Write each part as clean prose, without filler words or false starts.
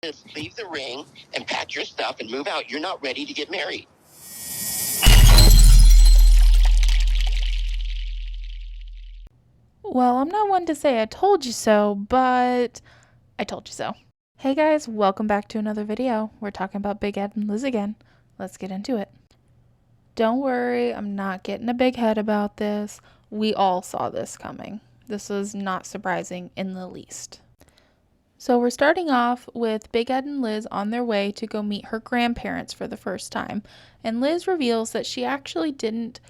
Just leave the ring and pack your stuff and move out. You're not ready to get married. Well, I'm not one to say I told you so, but I told you so. Hey guys, welcome back to another video. We're talking about Big Ed and Liz again. Let's get into it. Don't worry, I'm not getting a big head about this. We all saw this coming. This was not surprising in the least. So we're starting off with Big Ed and Liz on their way to go meet her grandparents for the first time, and Liz reveals that she actually didn't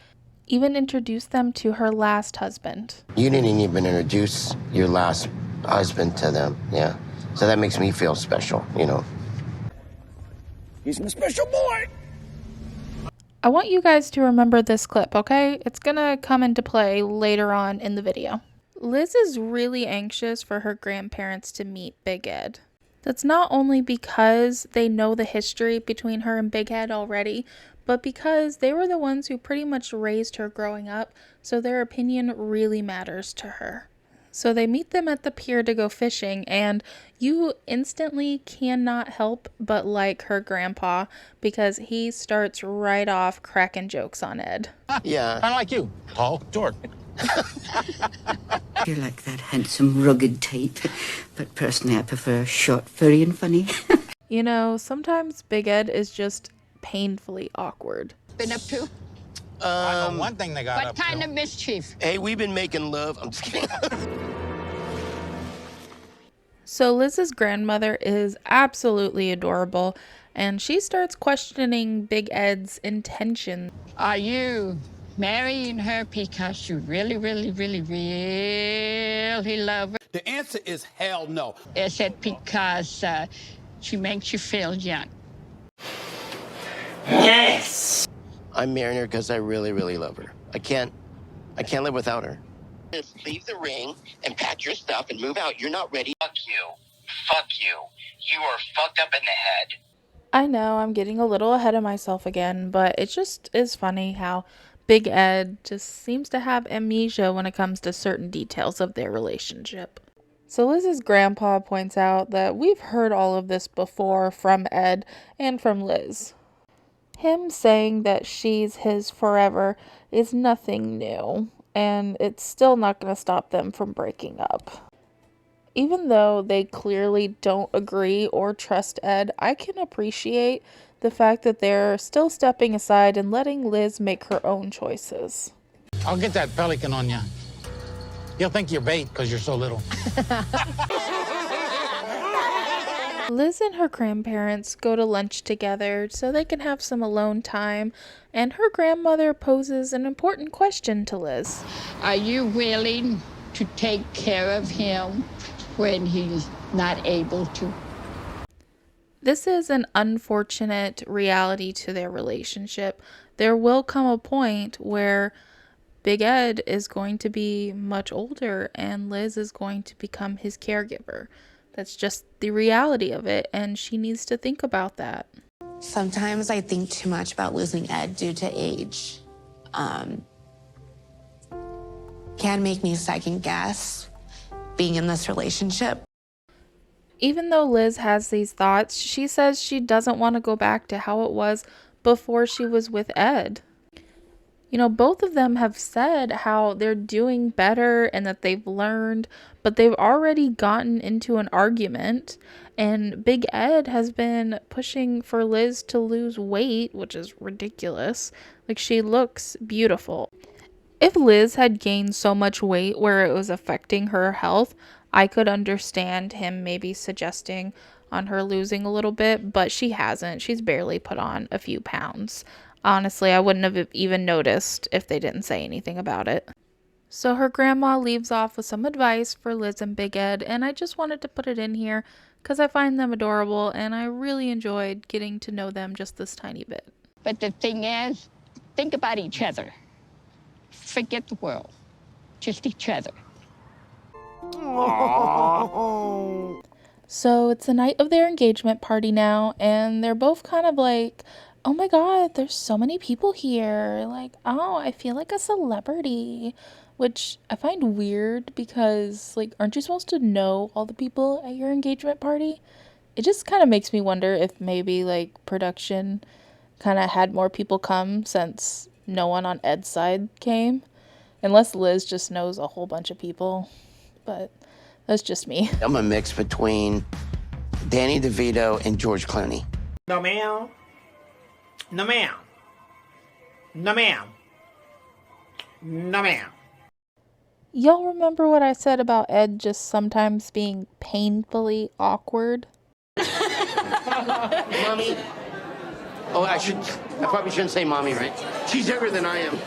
even introduce them to her last husband. You didn't even introduce your last husband to them, yeah. So that makes me feel special, you know. He's my special boy. I want you guys to remember this clip, okay? It's gonna come into play later on in the video. Liz is really anxious for her grandparents to meet Big Ed. That's not only because they know the history between her and Big Ed already, but because they were the ones who pretty much raised her growing up, so their opinion really matters to her. So they meet them at the pier to go fishing, and you instantly cannot help but like her grandpa because he starts right off cracking jokes on Ed. Yeah. Kind of like you, tall, short. You're like that handsome, rugged type, but personally I prefer short, furry, and funny. You know, sometimes Big Ed is just painfully awkward. Been up to? I know one thing they got What up kind to. of mischief? Hey, we've been making love. I'm just kidding. So Liz's grandmother is absolutely adorable, and she starts questioning Big Ed's intentions. Are you marrying her because you really, really, really, really love her? The answer is hell no. Is it because she makes you feel young? I'm marrying her because I really, really love her. I can't live without her. Just leave the ring and pack your stuff and move out. You're not ready. Fuck you. Fuck you. You are fucked up in the head. I know I'm getting a little ahead of myself again, but it just is funny how Big Ed just seems to have amnesia when it comes to certain details of their relationship. So Liz's grandpa points out that we've heard all of this before from Ed and from Liz. Him saying that she's his forever is nothing new, and it's still not going to stop them from breaking up. Even though they clearly don't agree or trust Ed, I can appreciate the fact that they're still stepping aside and letting Liz make her own choices. I'll get that pelican on you. He'll think you're bait because you're so little. Liz and her grandparents go to lunch together so they can have some alone time, and her grandmother poses an important question to Liz. Are you willing to take care of him when he's not able to? This is an unfortunate reality to their relationship. There will come a point where Big Ed is going to be much older and Liz is going to become his caregiver. That's just the reality of it, and she needs to think about that. Sometimes I think too much about losing Ed due to age. Can make me second guess being in this relationship. Even though Liz has these thoughts, she says she doesn't want to go back to how it was before she was with Ed. You know, both of them have said how they're doing better and that they've learned, but they've already gotten into an argument, and Big Ed has been pushing for Liz to lose weight, which is ridiculous. Like, she looks beautiful. If Liz had gained so much weight where it was affecting her health, I could understand him maybe suggesting on her losing a little bit, but she hasn't. She's barely put on a few pounds. Honestly, I wouldn't have even noticed if they didn't say anything about it. So her grandma leaves off with some advice for Liz and Big Ed, and I just wanted to put it in here because I find them adorable and I really enjoyed getting to know them just this tiny bit. But the thing is, think about each other. Forget the world. Just each other. So it's the night of their engagement party now, and they're both kind of like, oh my god, there's so many people here. Like, oh, I feel like a celebrity. Which I find weird because, like, aren't you supposed to know all the people at your engagement party? It just kind of makes me wonder if maybe like production kind of had more people come since no one on Ed's side came. Unless Liz just knows a whole bunch of people. But that's just me. I'm a mix between Danny DeVito and George Clooney. No, ma'am. No, ma'am. No, ma'am. No, ma'am. Y'all remember what I said about Ed just sometimes being painfully awkward? Mommy? Oh, I probably shouldn't say mommy, right? She's younger than I am.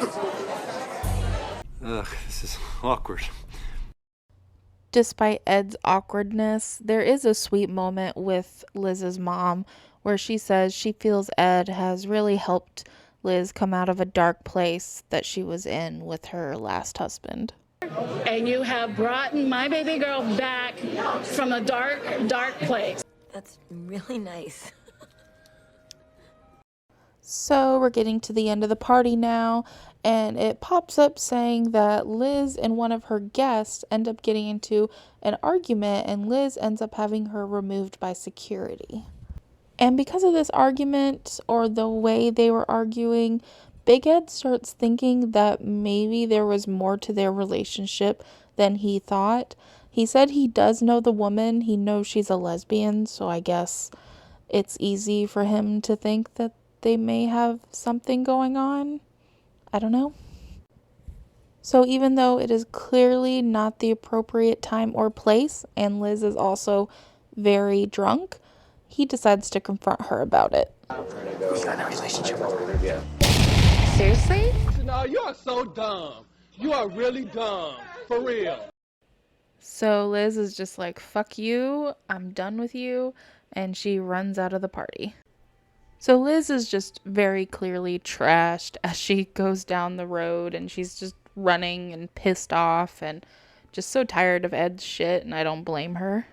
Ugh, this is awkward. Despite Ed's awkwardness, there is a sweet moment with Liz's mom where she says she feels Ed has really helped Liz come out of a dark place that she was in with her last husband. And you have brought my baby girl back from a dark, dark place. That's really nice. So we're getting to the end of the party now, and it pops up saying that Liz and one of her guests end up getting into an argument, and Liz ends up having her removed by security. And because of this argument, or the way they were arguing, Big Ed starts thinking that maybe there was more to their relationship than he thought. He said he does know the woman. He knows she's a lesbian, so I guess it's easy for him to think that they may have something going on. I don't know. So even though it is clearly not the appropriate time or place, and Liz is also very drunk, he decides to confront her about it. We're not in a relationship. Seriously? No, you are so dumb. You are really dumb. For real. So Liz is just like, fuck you, I'm done with you, and she runs out of the party. So Liz is just very clearly trashed as she goes down the road, and she's just running and pissed off and just so tired of Ed's shit, and I don't blame her.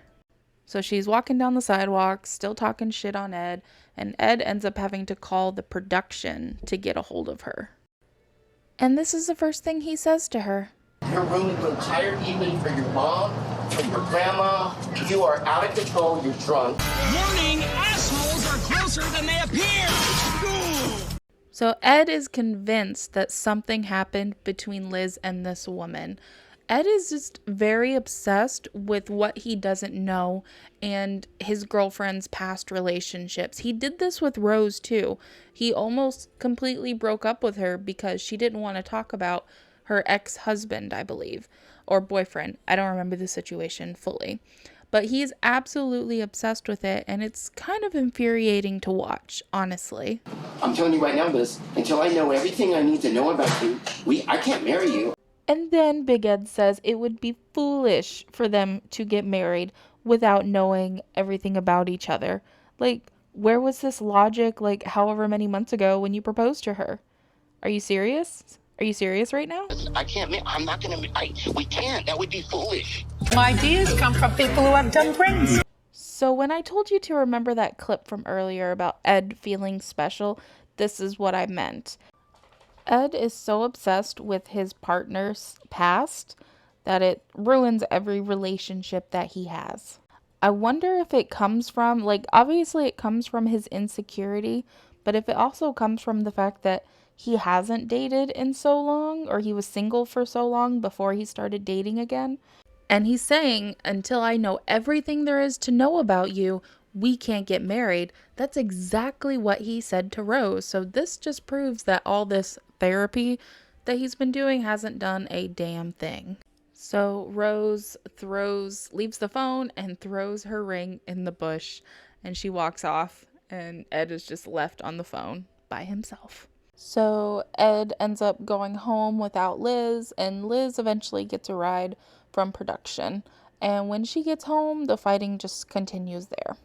So she's walking down the sidewalk, still talking shit on Ed, and Ed ends up having to call the production to get a hold of her. And this is the first thing he says to her. You're ruining the entire evening for your mom, for your grandma. You are out of control. You're drunk. Warning, assholes are closer than they appear. So Ed is convinced that something happened between Liz and this woman. Ed is just very obsessed with what he doesn't know and his girlfriend's past relationships. He did this with Rose too. He almost completely broke up with her because she didn't want to talk about her ex-husband, I believe, or boyfriend. I don't remember the situation fully. But he's absolutely obsessed with it, and it's kind of infuriating to watch, honestly. I'm telling you right now, Liz, until I know everything I need to know about you, I can't marry you. And then Big Ed says it would be foolish for them to get married without knowing everything about each other. Like, where was this logic, like, however many months ago when you proposed to her? Are you serious? Are you serious right now? I can't. I'm not gonna. We can't. That would be foolish. My ideas come from people who have done brains. So when I told you to remember that clip from earlier about Ed feeling special, this is what I meant. Ed is so obsessed with his partner's past that it ruins every relationship that he has. I wonder if it comes from, like, obviously it comes from his insecurity, but if it also comes from the fact that he hasn't dated in so long, or he was single for so long before he started dating again. And he's saying, until I know everything there is to know about you, we can't get married. That's exactly what he said to Rose. So this just proves that all this therapy that he's been doing hasn't done a damn thing. So Rose leaves the phone and throws her ring in the bush, and she walks off, and Ed is just left on the phone by himself. So Ed ends up going home without Liz, and Liz eventually gets a ride from production. And when she gets home, the fighting just continues there.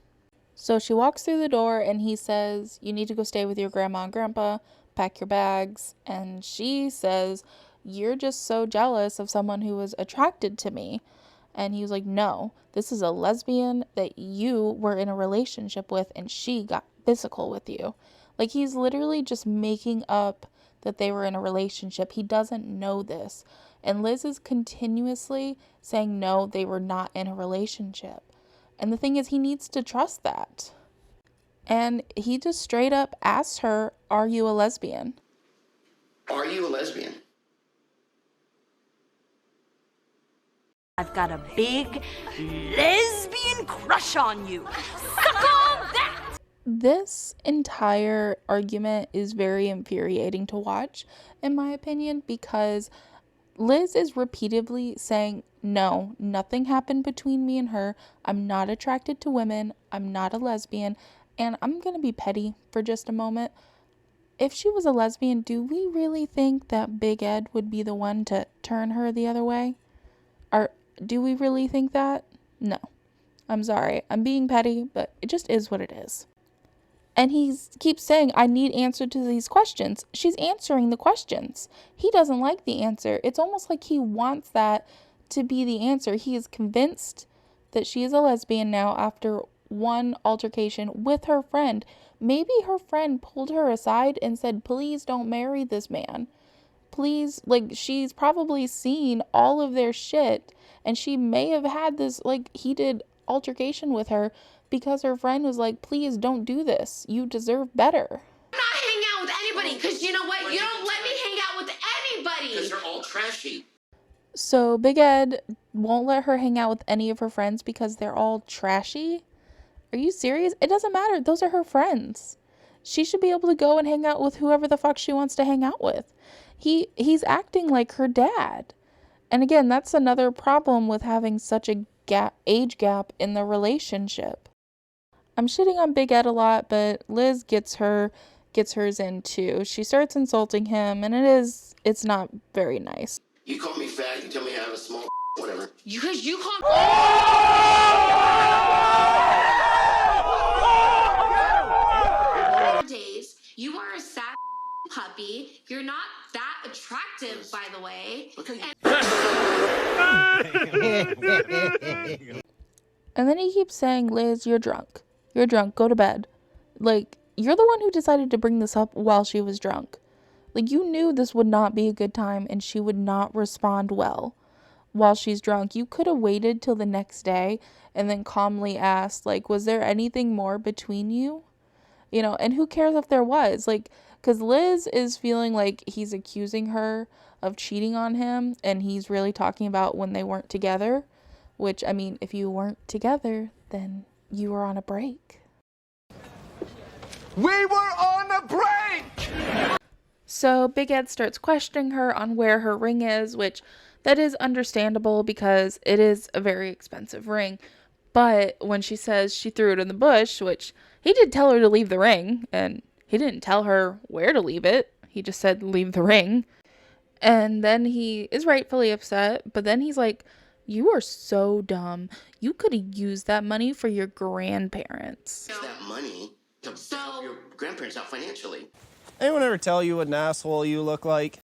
So she walks through the door, and he says, you need to go stay with your grandma and grandpa, pack your bags. And she says, you're just so jealous of someone who was attracted to me. And he was like, no, this is a lesbian that you were in a relationship with, and she got physical with you. Like, he's literally just making up that they were in a relationship. He doesn't know this. And Liz is continuously saying, no, they were not in a relationship. And the thing is, he needs to trust that. And he just straight up asks her, "Are you a lesbian?" Are you a lesbian? I've got a big lesbian crush on you. Suck on that! This entire argument is very infuriating to watch, in my opinion, because Liz is repeatedly saying, no, nothing happened between me and her. I'm not attracted to women. I'm not a lesbian. And I'm going to be petty for just a moment. If she was a lesbian, do we really think that Big Ed would be the one to turn her the other way? Or do we really think that? No. I'm sorry. I'm being petty, but it just is what it is. And he keeps saying, I need answer to these questions. She's answering the questions. He doesn't like the answer. It's almost like he wants that to be the answer. He is convinced that she is a lesbian now after one altercation with her friend. Maybe her friend pulled her aside and said, please don't marry this man. Please, like, she's probably seen all of their shit, and she may have had this, like, heated altercation with her because her friend was like, please don't do this. You deserve better. I'm not hanging out with anybody because you know what? You don't let me hang out with anybody. Because they're all trashy. So Big Ed won't let her hang out with any of her friends because they're all trashy? Are you serious? It doesn't matter. Those are her friends. She should be able to go and hang out with whoever the fuck she wants to hang out with. He's acting like her dad. And again, that's another problem with having such a age gap in the relationship. I'm shitting on Big Ed a lot, but Liz gets hers in too. She starts insulting him, and it's not very nice. You call me fat, you tell me I have a small whatever. Because you call Nowadays, you are a sad puppy. You're not that attractive, by the way. And then he keeps saying, Liz, you're drunk. You're drunk. Go to bed. Like, you're the one who decided to bring this up while she was drunk. Like, you knew this would not be a good time and she would not respond well while she's drunk. You could have waited till the next day and then calmly asked, like, was there anything more between you? You know, and who cares if there was? Like, because Liz is feeling like he's accusing her of cheating on him, and he's really talking about when they weren't together. Which, I mean, if you weren't together, then you were on a break. We were on a break! So Big Ed starts questioning her on where her ring is, which that is understandable because it is a very expensive ring. But when she says she threw it in the bush, which he did tell her to leave the ring, and he didn't tell her where to leave it. He just said, leave the ring. And then he is rightfully upset, but then he's like, you are so dumb. You could have used that money for your grandparents. That money to help your grandparents out financially. Anyone ever tell you what an asshole you look like?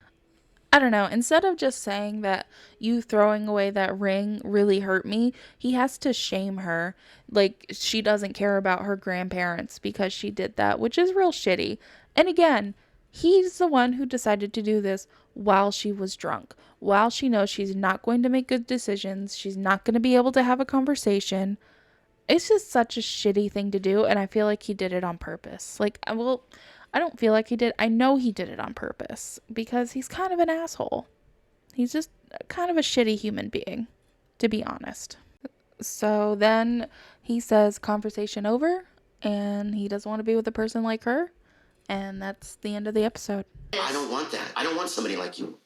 I don't know. Instead of just saying that you throwing away that ring really hurt me, he has to shame her. Like, she doesn't care about her grandparents because she did that, which is real shitty. And again, he's the one who decided to do this while she was drunk, while she knows she's not going to make good decisions. She's not going to be able to have a conversation. It's just such a shitty thing to do. And I feel like he did it on purpose. Like, well, I don't feel like he did. I know he did it on purpose because he's kind of an asshole. He's just kind of a shitty human being, to be honest. So then he says conversation over and he doesn't want to be with a person like her. And that's the end of the episode. I don't want that. I don't want somebody like you.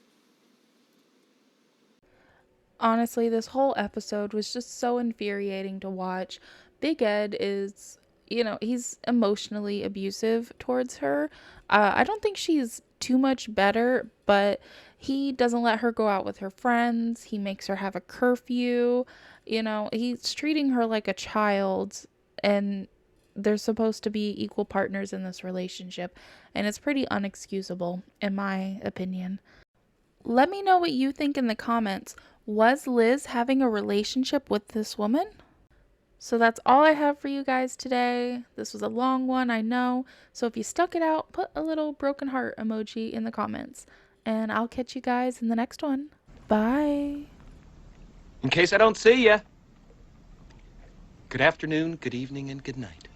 Honestly, this whole episode was just so infuriating to watch. Big Ed is, you know, he's emotionally abusive towards her. I don't think she's too much better, but he doesn't let her go out with her friends. He makes her have a curfew. You know, he's treating her like a child, and they're supposed to be equal partners in this relationship, and it's pretty unexcusable, in my opinion. Let me know what you think in the comments. Was Liz having a relationship with this woman? So that's all I have for you guys today. This was a long one, I know. So if you stuck it out, put a little broken heart emoji in the comments. And I'll catch you guys in the next one. Bye. In case I don't see ya. Good afternoon, good evening, and good night.